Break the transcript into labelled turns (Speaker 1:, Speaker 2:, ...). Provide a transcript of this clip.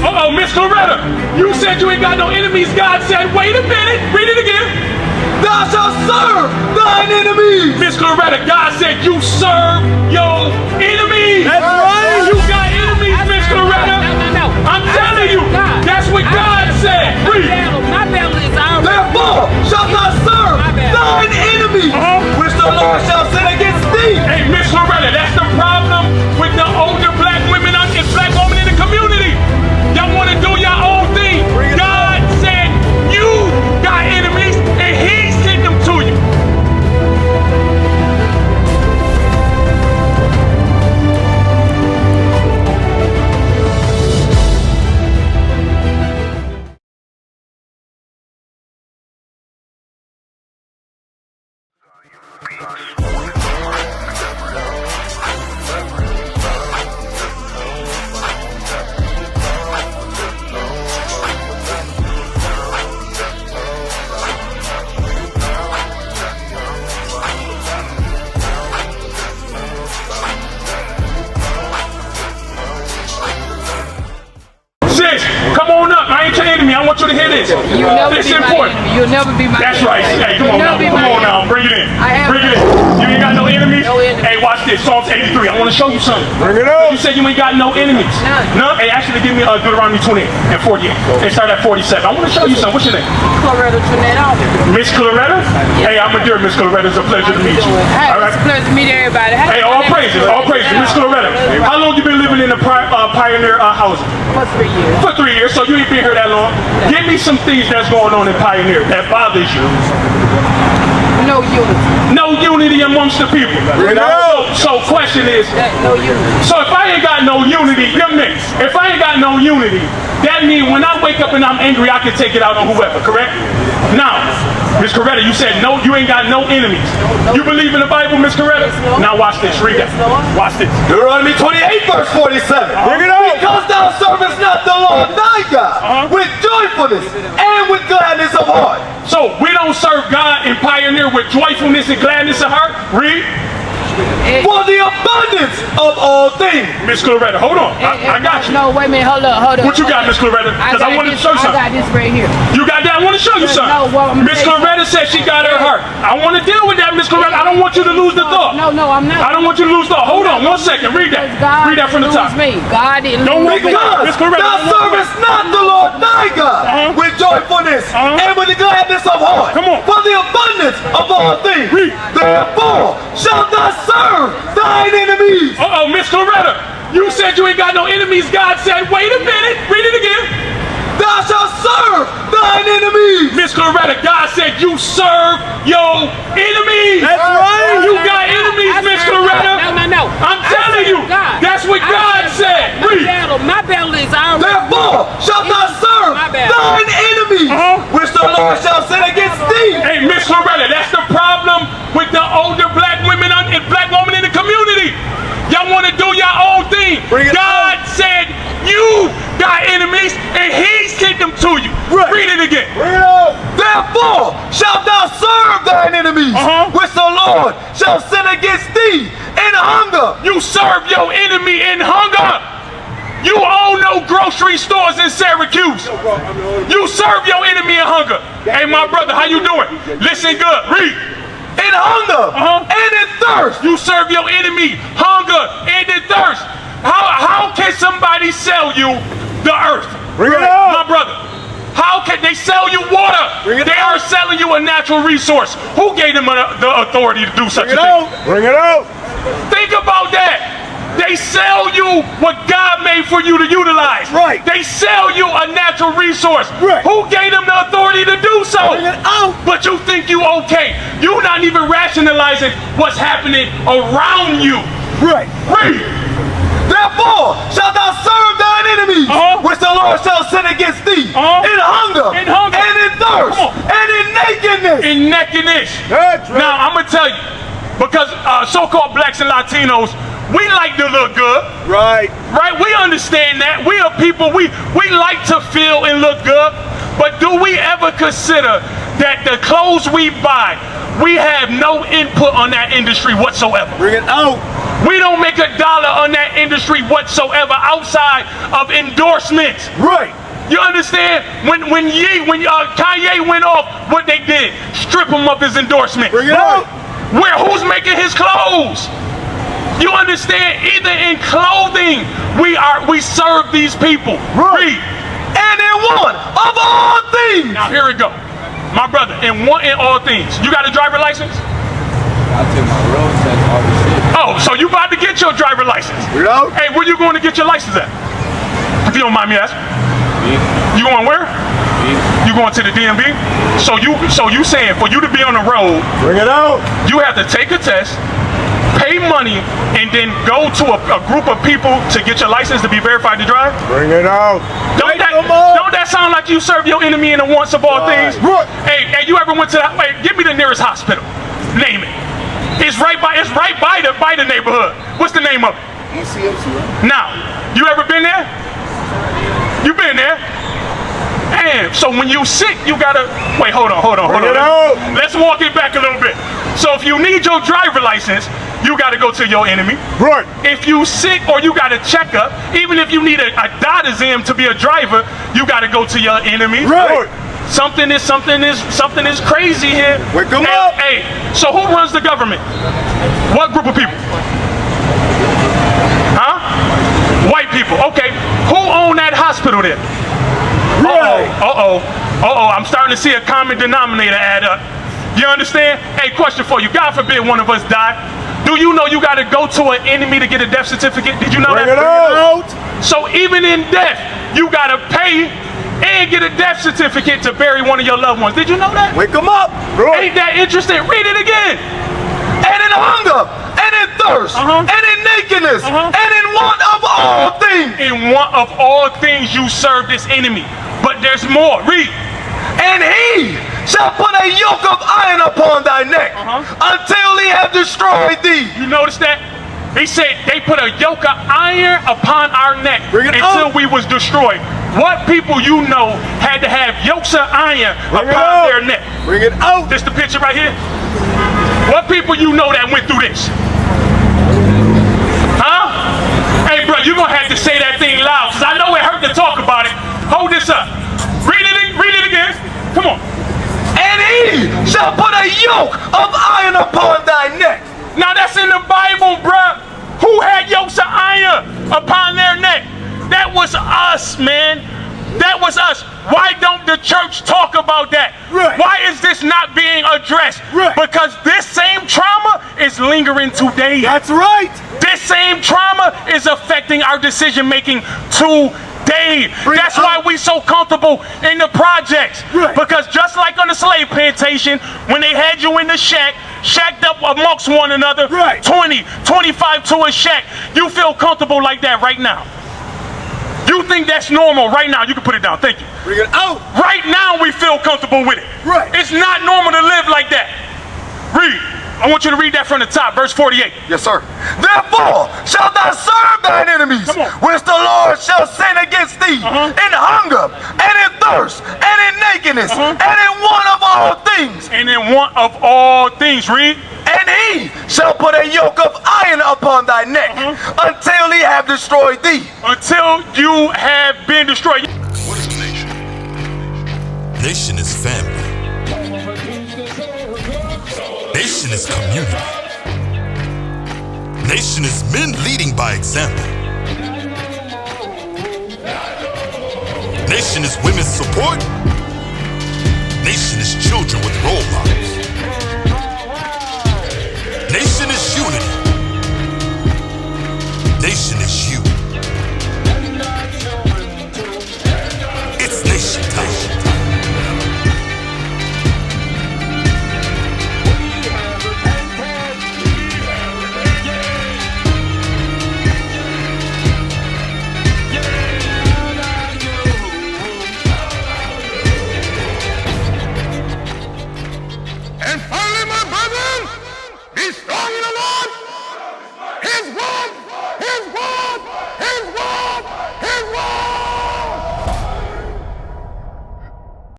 Speaker 1: Uh-oh, Miss Loretta, you said you ain't got no enemies. God said, wait a minute, read it again.
Speaker 2: Thou shalt serve thine enemies.
Speaker 1: Miss Loretta, God said you serve your enemies.
Speaker 3: That's right.
Speaker 1: You got enemies, Miss Loretta.
Speaker 4: No.
Speaker 1: I'm telling you, that's what God said. Read.
Speaker 4: My battle is already.
Speaker 2: Therefore shalt thou serve thine enemies, which the Lord shall send against thee.
Speaker 1: Hey, Miss Loretta, that's the problem with the older black women and black women in the community. Y'all want to do your own thing. God said you got enemies and He sent them to you. Sis, come on up. I ain't your enemy. I want you to hear this.
Speaker 4: You'll never
Speaker 1: This
Speaker 4: be my
Speaker 1: important.
Speaker 4: enemy. You'll never be my
Speaker 1: That's
Speaker 4: enemy.
Speaker 1: right. Hey, come on now. Come on now. Bring it in. Bring it in. You ain't got no enemies?
Speaker 4: No enemies.
Speaker 1: Hey, watch this. Psalms 83. I want to show you something.
Speaker 3: Bring it up.
Speaker 1: You said you ain't got no enemies.
Speaker 4: None.
Speaker 1: None? Hey, actually, give me Deuteronomy 20 and 48. They start at 47. I want to show you something. What's your name?
Speaker 4: Loretta Trinette Alden.
Speaker 1: Miss Claretta? Hey, I'm a dear Miss Claretta. It's a pleasure to meet you.
Speaker 4: Hey,
Speaker 1: All right.
Speaker 4: it's a pleasure to meet everybody.
Speaker 1: Hey, all praises. All praises. Miss Claretta. How long you been living in the Pioneer housing?
Speaker 4: For 3 years.
Speaker 1: For 3 years, so you ain't been here that long. Give me some things that's going on in Pioneer that bothers you.
Speaker 4: No unity.
Speaker 1: No unity amongst the people. So question is,
Speaker 4: No unity.
Speaker 1: so if I ain't got no unity, you're mixed. If I ain't got no unity, that means when I wake up and I'm angry, I can take it out on whoever, correct? Now, Miss Coretta, you said no, you ain't got no enemies. You believe in the Bible, Miss Coretta? Now watch this, read that. Watch this.
Speaker 2: Deuteronomy 28 verse 47.
Speaker 3: Bring it up.
Speaker 2: Because thou servest not the Lord thy God with joyfulness and with gladness of heart.
Speaker 1: So we don't serve God and Pioneer with joyfulness and gladness of heart. Read.
Speaker 2: For the abundance of all things.
Speaker 1: Miss Claretta, hold on. I got you.
Speaker 4: No, wait a minute. Hold up.
Speaker 1: What you got, Miss Claretta? Because I want to show you
Speaker 4: I
Speaker 1: something.
Speaker 4: got this right here.
Speaker 1: You got that? I want to show you something.
Speaker 4: No, well, I'm
Speaker 1: Miss
Speaker 4: gonna tell you
Speaker 1: Claretta said she got her heart. I want to deal with that, Miss Claretta. I don't want you to lose the thought.
Speaker 4: No, I'm not.
Speaker 1: I don't want you to lose the thought. Hold on 1 second. Read that.
Speaker 4: God
Speaker 1: Read that from the top.
Speaker 4: Me. God didn't
Speaker 1: Don't
Speaker 4: lose
Speaker 1: wait.
Speaker 4: me.
Speaker 2: Because
Speaker 1: Miss Coretta,
Speaker 2: thou servest not the Lord thy God with joyfulness and with the gladness of heart.
Speaker 1: Come on.
Speaker 2: For the abundance of all things.
Speaker 1: Read.
Speaker 2: Therefore shalt thou serve thine enemies.
Speaker 1: Uh-oh, Miss Claretta. You said you ain't got no enemies. God said, wait a minute. Read it again.
Speaker 2: Thou shalt serve thine enemies.
Speaker 1: Miss Claretta, God said you serve your enemies.
Speaker 3: That's right.
Speaker 1: You got enemies, Miss Claretta.
Speaker 4: No.
Speaker 1: I'm telling you. That's what God said. Read.
Speaker 4: My battle is already.
Speaker 2: Therefore shalt thou serve thine enemies, which the Lord shall send against thee.
Speaker 1: Hey, Miss Loretta, that's the problem with the older black women and black women in the community. Y'all want to do your own thing. God said you got enemies and He sent them to you. Read it again.
Speaker 2: Therefore shalt thou serve thine enemies, which the Lord shall send against thee in hunger.
Speaker 1: You serve your enemy in hunger. You own no grocery stores in Syracuse. You serve your enemy in hunger. Hey, my brother, how you doing? Listen good. Read.
Speaker 2: In hunger and in thirst.
Speaker 1: You serve your enemy hunger and in thirst. How can somebody sell you the earth?
Speaker 3: Bring it up.
Speaker 1: My brother. How can they sell you water? They are selling you a natural resource. Who gave them the authority to do such a thing?
Speaker 3: Bring it out.
Speaker 1: Think about that. They sell you what God made for you to utilize.
Speaker 3: Right.
Speaker 1: They sell you a natural resource.
Speaker 3: Right.
Speaker 1: Who gave them the authority to do so? But you think you okay. You're not even rationalizing what's happening around you.
Speaker 3: Right.
Speaker 1: Read.
Speaker 2: Therefore shalt thou serve thine enemies, which the Lord shall send against thee in hunger and in thirst and in nakedness.
Speaker 1: In nakedness.
Speaker 3: That's right.
Speaker 1: Now, I'm going to tell you, because so-called blacks and Latinos, we like to look good.
Speaker 3: Right.
Speaker 1: Right? We understand that. We are people, we like to feel and look good. But do we ever consider that the clothes we buy, we have no input on that industry whatsoever?
Speaker 3: Bring it out.
Speaker 1: We don't make $1 on that industry whatsoever outside of endorsements.
Speaker 2: Right.
Speaker 1: You understand? When Kanye went off, what they did? Strip him of his endorsement.
Speaker 2: Bring it out.
Speaker 1: Who's making his clothes? You understand? Either in clothing, we serve these people.
Speaker 2: Right. And in one of all things.
Speaker 1: Now here we go. My brother, in all things. You got a driver license?
Speaker 5: I took my road test, all this shit.
Speaker 1: Oh, so you about to get your driver license?
Speaker 2: You know?
Speaker 1: Hey, where you going to get your license at? If you don't mind me asking. You going where? You going to the DMV? So you saying for you to be on the road,
Speaker 3: Bring it out.
Speaker 1: you have to take a test, pay money, and then go to a group of people to get your license to be verified to drive?
Speaker 3: Bring it out.
Speaker 1: Don't that sound like you serve your enemy in the wants of all things?
Speaker 2: Right.
Speaker 1: Hey, you ever went to that? Wait, give me the nearest hospital. Name it. It's right by the neighborhood. What's the name of it?
Speaker 5: ECMC.
Speaker 1: Now, you ever been there? You been there? And so when you sick, you gotta wait. Hold on.
Speaker 3: Bring it out.
Speaker 1: Let's walk it back a little bit. So if you need your driver license, you gotta go to your enemy.
Speaker 3: Right.
Speaker 1: If you sick or you got a checkup, even if you need a doctor's exam to be a driver, you gotta go to your enemy.
Speaker 3: Right.
Speaker 1: Something is crazy here.
Speaker 2: Wake 'em up.
Speaker 1: Hey, so who runs the government? What group of people? Huh? White people. Okay. Who own that hospital then?
Speaker 3: Right.
Speaker 1: I'm starting to see a common denominator add up. You understand? Hey, question for you. God forbid one of us die. Do you know you got to go to an enemy to get a death certificate? Did you know
Speaker 3: Bring
Speaker 1: that?
Speaker 3: it out.
Speaker 1: So even in death, you got to pay and get a death certificate to bury one of your loved ones. Did you know that?
Speaker 2: Wake them up.
Speaker 3: Right.
Speaker 1: Ain't that interesting? Read it again.
Speaker 2: And in hunger, and in thirst, and in nakedness, and in want of all things.
Speaker 1: In one of all things you serve this enemy. But there's more. Read.
Speaker 2: And he shall put a yoke of iron upon thy neck until he have destroyed thee.
Speaker 1: You notice that? He said they put a yoke of iron upon our neck
Speaker 2: Bring it
Speaker 1: until
Speaker 2: out.
Speaker 1: we was destroyed. What people you know had to have yokes of iron
Speaker 3: Bring it
Speaker 1: upon
Speaker 3: out.
Speaker 1: their neck?
Speaker 2: Bring it out.
Speaker 1: This the picture right here? What people you know that went through this? Huh? Hey, bro, you're going to have to say that thing loud because I know it hurt to talk about it. Hold this up. Read it again. Come on.
Speaker 2: And he shall put a yoke of iron upon thy neck.
Speaker 1: Now that's in the Bible, bruh. Who had yokes of iron upon their neck? That was us, man. That was us. Why don't the church talk about that?
Speaker 2: Right.
Speaker 1: Why is this not being addressed?
Speaker 2: Right.
Speaker 1: Because this same trauma is lingering today.
Speaker 2: That's right.
Speaker 1: This same trauma is affecting our decision making today.
Speaker 2: Bring
Speaker 1: That's
Speaker 2: it
Speaker 1: why
Speaker 2: up.
Speaker 1: we so comfortable in the projects.
Speaker 2: Right.
Speaker 1: Because just like on the slave plantation, when they had you in the shacked up amongst one another,
Speaker 2: Right.
Speaker 1: 20, 25 to a shack, you feel comfortable like that right now. You think that's normal right now? You can put it down. Thank you.
Speaker 2: Bring it out.
Speaker 1: Right now we feel comfortable with it.
Speaker 2: Right.
Speaker 1: It's not normal to live like that. Read. I want you to read that from the top, verse 48.
Speaker 2: Yes, sir. Therefore shalt thou serve thine enemies,
Speaker 1: Come on.
Speaker 2: which the Lord shall send against thee in hunger, and in thirst, and in nakedness, and in want of all things.
Speaker 1: And in one of all things, read.
Speaker 2: And he shall put a yoke of iron upon thy neck until he have destroyed thee.
Speaker 1: Until you have been destroyed.
Speaker 6: What is a nation? Nation is family. Nation is community. Nation is men leading by example. Nation is women's support. Nation is children with role models. Nation is unity. Nation